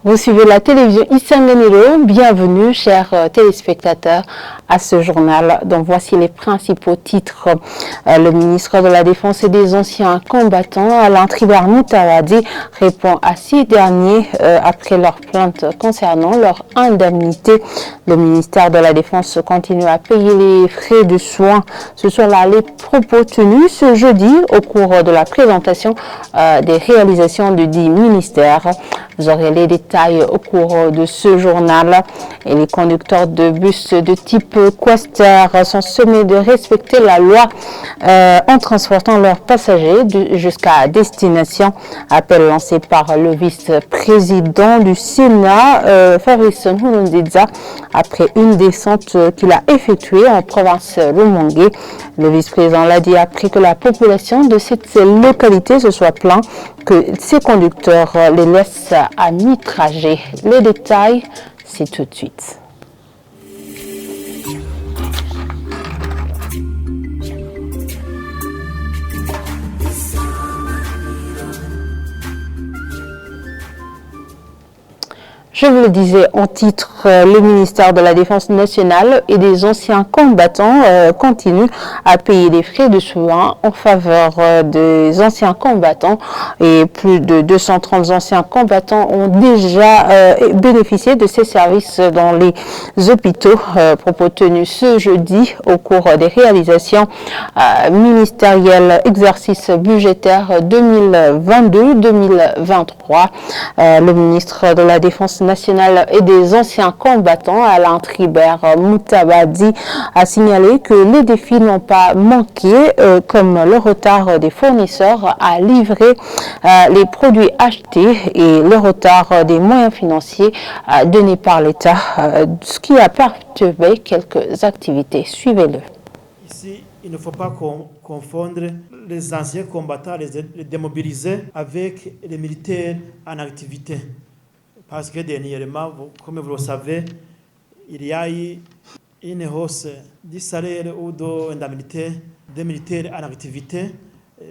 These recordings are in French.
Vous suivez la télévision Isanganiro. Bienvenue, chers téléspectateurs, à ce journal. Donc voici les principaux titres. Le ministre de la Défense et des anciens combattants, Alain Tribert Moutawadi, répond à ces derniers après leur plainte concernant leur indemnité. Le ministère de la Défense continue à payer les frais de soins. Ce sont là les propos tenus ce jeudi au cours de la présentation des réalisations du dit ministère. Vous aurez les détails au cours de ce journal. Et les conducteurs de bus de type Quaster sont sommés de respecter la loi en transportant leurs passagers jusqu'à destination. Appel lancé par le vice-président du Sénat, Fabrice Nkurunziza, après une descente qu'il a effectuée en province Rumongue. Le vice-président l'a dit après que la population de cette localité se soit plaint que ces conducteurs les laissent à mi-trajet. Les détails, c'est tout de suite. Je vous le disais en titre, le ministère de la Défense nationale et des anciens combattants continue à payer des frais de soins en faveur des anciens combattants. Et plus de 230 anciens combattants ont déjà bénéficié de ces services dans les hôpitaux. Propos tenus ce jeudi au cours des réalisations ministérielles exercice budgétaire 2022-2023. Le ministre de la Défense nationale et des anciens combattants, Alain Tribert Moutawadi, a signalé que les défis n'ont pas manqué, comme le retard des fournisseurs à livrer les produits achetés et le retard des moyens financiers donnés par l'État, ce qui a perturbé quelques activités. Suivez-le. Ici, il ne faut pas confondre les anciens combattants, les démobilisés, avec les militaires en activité. Parce que dernièrement, comme vous le savez, il y a eu une hausse du salaire ou de l'indemnité des militaires en activité.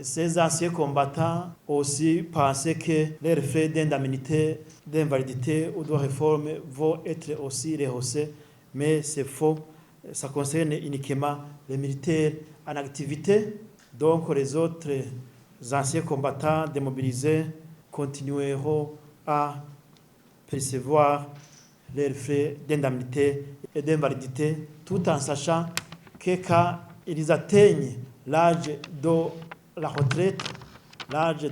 Ces anciens combattants aussi pensaient que les frais d'indemnité, d'invalidité ou de réforme vont être aussi rehaussés, mais c'est faux. Ça concerne uniquement les militaires en activité. Donc les autres anciens combattants démobilisés continueront à percevoir les frais d'indemnité et d'invalidité, tout en sachant que quand ils atteignent l'âge de la retraite, l'âge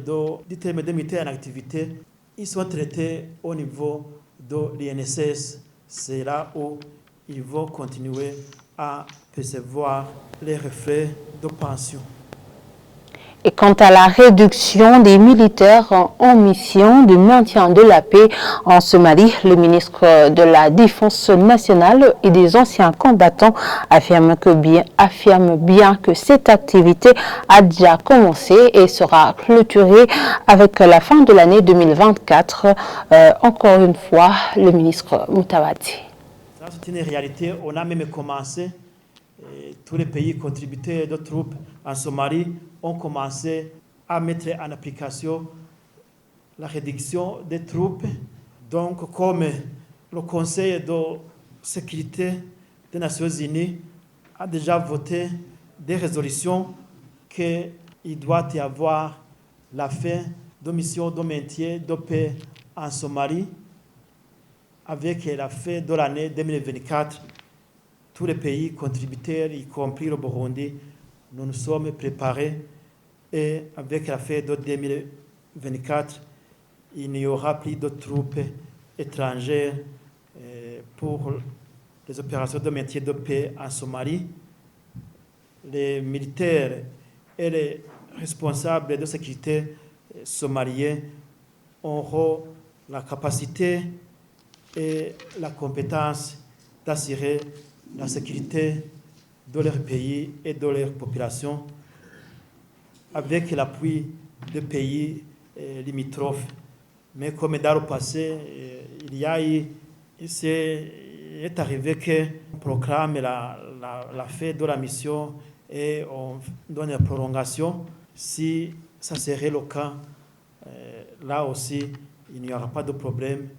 du terme de militaire en activité, ils sont traités au niveau de l'INSS. C'est là où ils vont continuer à percevoir les frais de pension. Et quant à la réduction des militaires en mission de maintien de la paix en Somalie, le ministre de la Défense nationale et des anciens combattants affirme bien que cette activité a déjà commencé et sera clôturée avec la fin de l'année 2024. Encore une fois, le ministre Moutawadi. Ça, c'est une réalité. On a même commencé, tous les pays contributeurs de troupes en Somalie ont commencé à mettre en application la réduction des troupes. Donc, comme le Conseil de sécurité des Nations Unies a déjà voté des résolutions qu'il doit y avoir la fin de missions de maintien de paix en Somalie avec la fin de l'année 2024. Tous les pays contributeurs, y compris le Burundi, nous nous sommes préparés et avec la fin de 2024, il n'y aura plus de troupes étrangères pour les opérations de maintien de paix en Somalie. Les militaires et les responsables de sécurité somaliens auront la capacité et la compétence d'assurer la sécurité de leur pays et de leur population avec l'appui des pays limitrophes. Mais comme dans le passé, est arrivé qu'on proclame la fin de la mission et on donne une prolongation. Si ça serait le cas, là aussi, il n'y aura pas de problème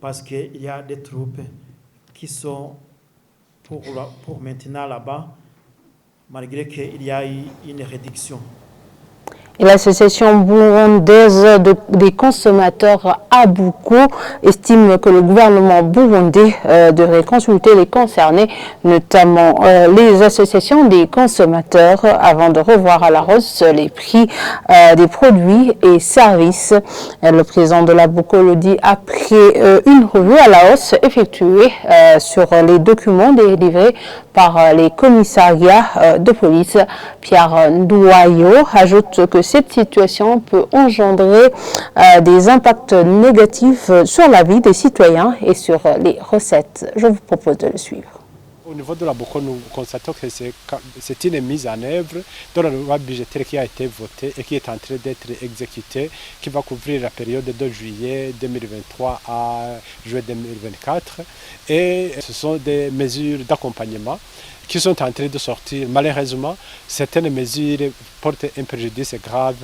parce qu'il y a des troupes qui sont pour maintenant là-bas, malgré qu'il y a eu une réduction. Et l'association burundaise des consommateurs Abuko estime que le gouvernement burundais devrait consulter les concernés, notamment les associations des consommateurs, avant de revoir à la hausse les prix des produits et services. Le président de l'Abuko le dit après une revue à la hausse effectuée sur les documents délivrés par les commissariats de police. Pierre Ndouayo ajoute que cette situation peut engendrer des impacts négatifs sur la vie des citoyens et sur les recettes. Je vous propose de le suivre. Au niveau de la BOCO, nous constatons que c'est une mise en œuvre de la loi budgétaire qui a été votée et qui est en train d'être exécutée, qui va couvrir la période de juillet 2023 à juillet 2024. Et ce sont des mesures d'accompagnement qui sont en train de sortir. Malheureusement, certaines mesures portent un préjudice grave.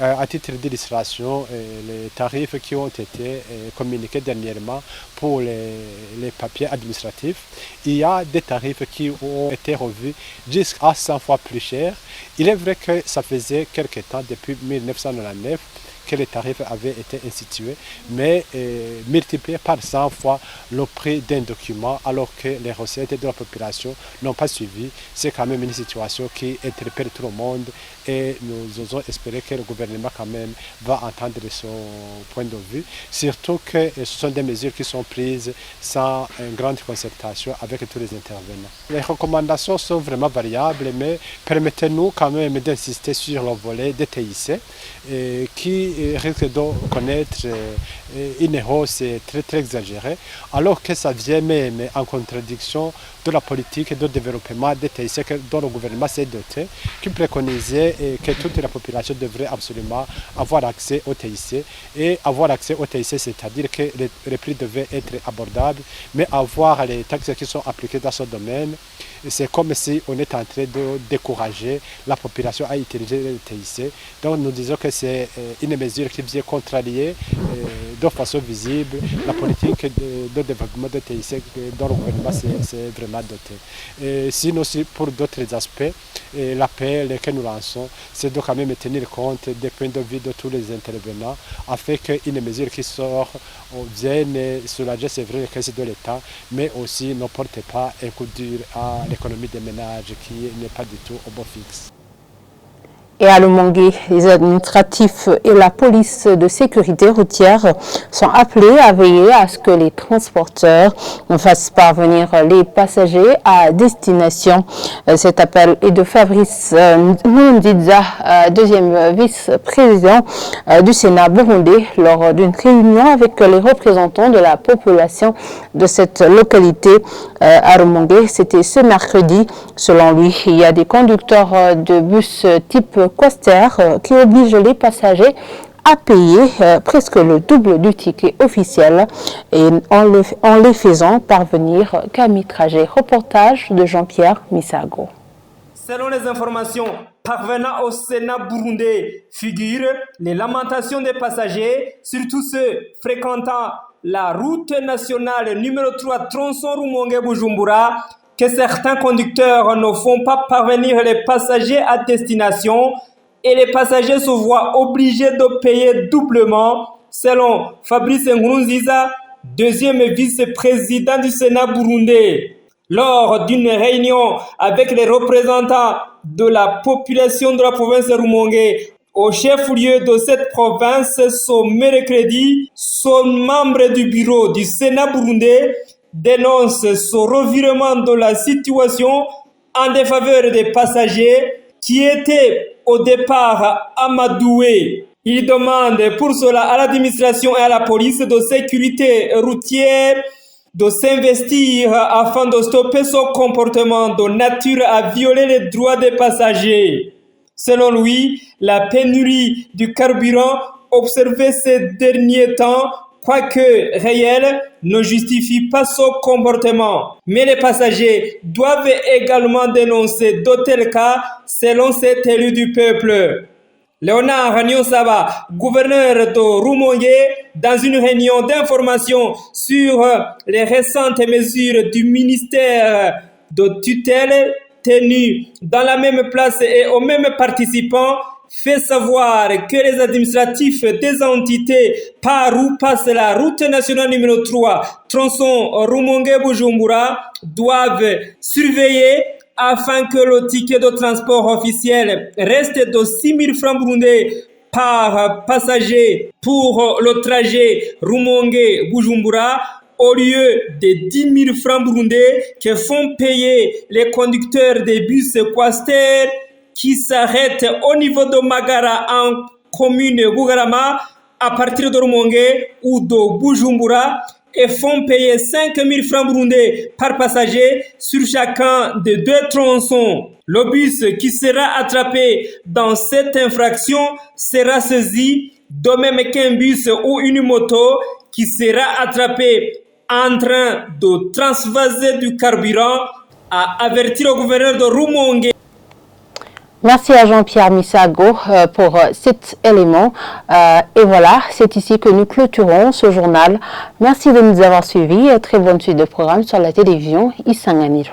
À titre d'illustration, les tarifs qui ont été communiqués dernièrement pour les papiers administratifs, il y a des tarifs qui ont été revus jusqu'à 100 fois plus chers. Il est vrai que ça faisait quelques temps, depuis 1999, que les tarifs avaient été institués, mais multipliés par 100 fois le prix d'un document, alors que les recettes de la population n'ont pas suivi. C'est quand même une situation qui interpelle tout le monde et nous osons espérer que le gouvernement quand même va entendre son point de vue, surtout que ce sont des mesures qui sont prises sans une grande concertation avec tous les intervenants. Les recommandations sont vraiment variables, mais permettez-nous quand même d'insister sur le volet des TIC qui risque de connaître une hausse très exagérée, alors que ça vient même en contradiction de la politique de développement des TIC dont le gouvernement s'est doté, qui préconisait que toute la population devrait absolument avoir accès au TIC. Et avoir accès au TIC, c'est-à-dire que les prix devaient être abordables, mais avoir les taxes qui sont appliquées dans ce domaine, c'est comme si on est en train de décourager la population à utiliser le TIC. Donc nous disons que c'est une mesure qui vient contrarier de façon visible la politique de développement de TIC dont le gouvernement s'est vraiment doté. Et sinon aussi pour d'autres aspects, l'appel que nous lançons, c'est de quand même tenir compte des points de vue de tous les intervenants afin qu'une mesure qui sort vienne soulager, c'est vrai, les caisses de l'État, mais aussi ne porte pas un coup dur à l'économie des ménages qui n'est pas du tout au bon fixe. Et à Lumongue, les administratifs et la police de sécurité routière sont appelés à veiller à ce que les transporteurs fassent parvenir les passagers à destination. Cet appel est de Fabrice Nundiza, deuxième vice-président du Sénat burundais, lors d'une réunion avec les représentants de la population de cette localité à Lumongue. C'était ce mercredi. Selon lui, il y a des conducteurs de bus type Coaster qui oblige les passagers à payer presque le double du ticket officiel et en les faisant parvenir qu'à mi-trajet. Reportage de Jean-Pierre Misago. Selon les informations parvenant au Sénat burundais, figurent les lamentations des passagers, surtout ceux fréquentant la route nationale numéro 3 tronçon Rumongue-Bujumbura, que certains conducteurs ne font pas parvenir les passagers à destination et les passagers se voient obligés de payer doublement, selon Fabrice Nkurunziza, deuxième vice-président du Sénat burundais. Lors d'une réunion avec les représentants de la population de la province de Rumongue, au chef-lieu de cette province, ce mercredi, son membre du bureau du Sénat burundais dénonce ce revirement de la situation en défaveur des passagers qui étaient au départ amadoués. Il demande pour cela à l'administration et à la police de sécurité routière de s'investir afin de stopper ce comportement de nature à violer les droits des passagers. Selon lui, la pénurie du carburant observée ces derniers temps, quoique réel, ne justifie pas ce comportement. Mais les passagers doivent également dénoncer de tels cas selon cet élu du peuple. Léonard Nyonsaba, gouverneur de Rumongue, dans une réunion d'information sur les récentes mesures du ministère de tutelle tenue dans la même place et aux mêmes participants, fait savoir que les administratifs des entités par où passe la route nationale numéro 3, tronçon Rumongue-Bujumbura, doivent surveiller afin que le ticket de transport officiel reste de 6 000 francs burundais par passager pour le trajet Rumongue-Bujumbura au lieu des 10 000 francs burundais que font payer les conducteurs des bus Quaster qui s'arrêtent au niveau de Magara en commune Bugarama à partir de Rumongue ou de Bujumbura et font payer 5 000 francs burundais par passager sur chacun des 2 tronçons. Le bus qui sera attrapé dans cette infraction sera saisi, de même qu'un bus ou une moto qui sera attrapé en train de transvaser du carburant, a averti le gouverneur de Rumongue. Merci à Jean-Pierre Misago pour cet élément. Et voilà, c'est ici que nous clôturons ce journal. Merci de nous avoir suivis. Très bonne suite de programme sur la télévision Isanganiro.